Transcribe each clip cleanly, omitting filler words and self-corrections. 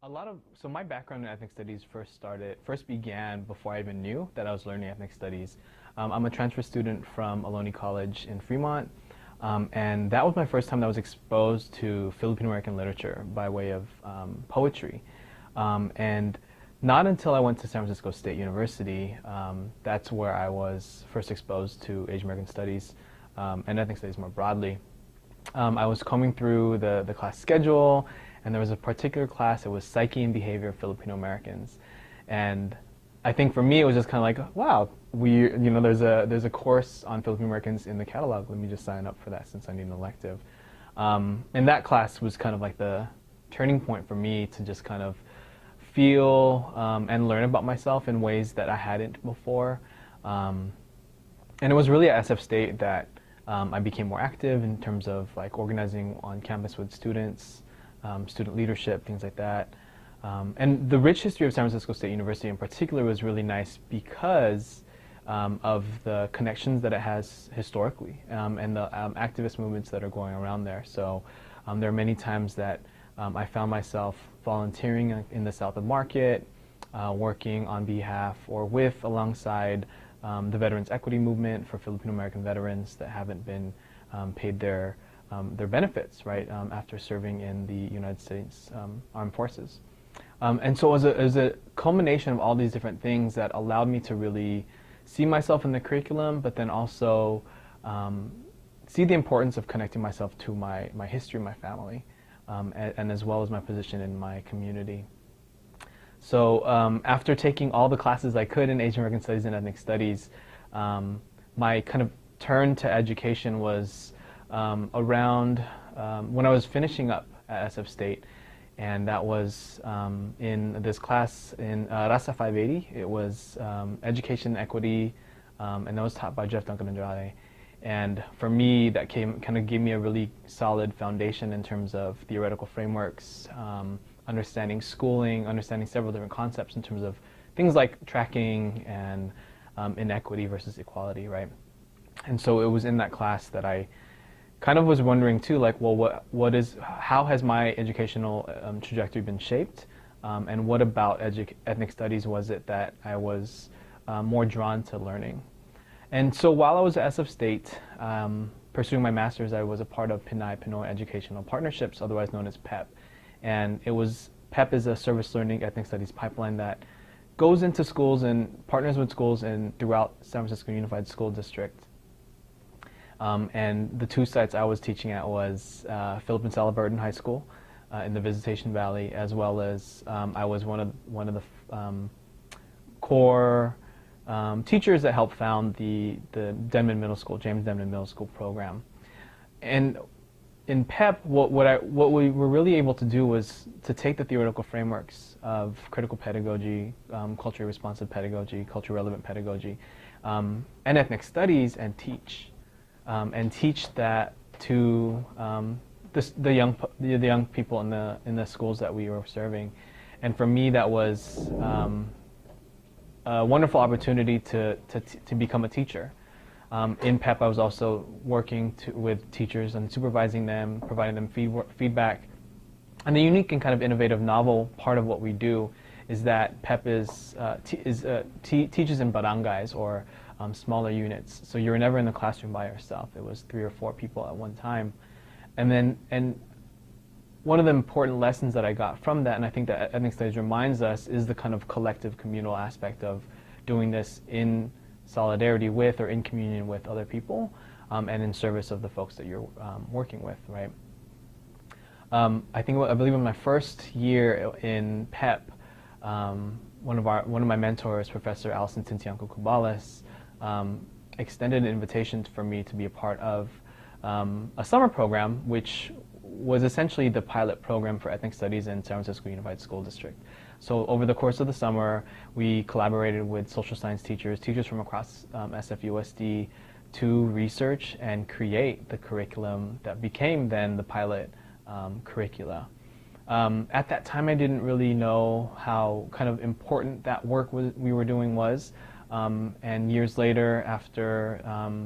So my background in ethnic studies first began before I even knew that I was learning ethnic studies. I'm a transfer student from Ohlone College in Fremont, and that was my first time that I was exposed to Filipino American literature by way of poetry. And not until I went to San Francisco State University, that's where I was first exposed to Asian American studies and ethnic studies more broadly. I was combing through the class schedule, and there was a particular class. It was Psyche and Behavior of Filipino Americans, and I think for me it was just kind of like, wow, there's a course on Filipino Americans in the catalog. Let me just sign up for that since I need an elective. And that class was kind of like the turning point for me to just kind of feel and learn about myself in ways that I hadn't before. And it was really at SF State that I became more active in terms of like organizing on campus with students, student leadership, things like that. And the rich history of San Francisco State University in particular was really nice because of the connections that it has historically and the activist movements that are going around there. So there are many times that I found myself volunteering in the South of Market, working on behalf or with alongside the Veterans Equity Movement for Filipino American veterans that haven't been paid their benefits, right, after serving in the United States Armed Forces. And so it was a culmination of all these different things that allowed me to really see myself in the curriculum, but then also see the importance of connecting myself to my history, my family, and as well as my position in my community. So after taking all the classes I could in Asian American Studies and Ethnic Studies, my kind of turn to education was around when I was finishing up at SF State, and that was in this class in Rasa 580. It was Education Equity, and that was taught by Jeff Duncan Andrade. And for me, that kind of gave me a really solid foundation in terms of theoretical frameworks, understanding schooling, understanding several different concepts in terms of things like tracking and inequity versus equality, right? And so it was in that class that I kind of was wondering too, like, well, how has my educational trajectory been shaped, and what about ethnic studies was it that I was more drawn to learning? And so while I was at SF State pursuing my master's, I was a part of Pinoy Educational Partnerships, otherwise known as PEP. And PEP is a service learning ethnic studies pipeline that goes into schools and partners with schools and throughout San Francisco Unified School District. And the two sites I was teaching at was Philip and Sally Burton High School in the Visitation Valley, as well as I was one of the core teachers that helped found the Denman Middle School, James Denman Middle School program. And in PEP, what we were really able to do was to take the theoretical frameworks of critical pedagogy, culturally responsive pedagogy, culturally relevant pedagogy, and ethnic studies and teach that to the young people in the schools that we were serving. And for me, that was a wonderful opportunity to become a teacher. In PEP, I was also working with teachers and supervising them, providing them feedback. And the unique and kind of innovative, novel part of what we do is that PEP teaches in barangays or smaller units. So you're never in the classroom by yourself. It was 3 or 4 people at one time. And one of the important lessons that I got from that, and I think that ethnic studies reminds us, is the kind of collective communal aspect of doing this in solidarity with or in communion with other people, and in service of the folks that you're working with, right? I believe in my first year in PEP, one of my mentors, Professor Alison Tintianco Cubales, extended an invitation for me to be a part of a summer program, which was essentially the pilot program for ethnic studies in San Francisco Unified School District. So over the course of the summer, we collaborated with social science teachers from across SFUSD to research and create the curriculum that became then the pilot curricula. At that time, I didn't really know how kind of important that work we were doing was. And years later, after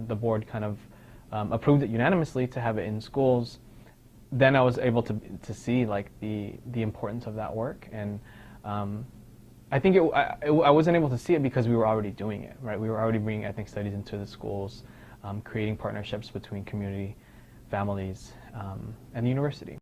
the board kind of approved it unanimously to have it in schools, then I was able to see like the importance of that work, and I think I wasn't able to see it because we were already doing it, right? We were already bringing ethnic studies into the schools, creating partnerships between community, families, and the university.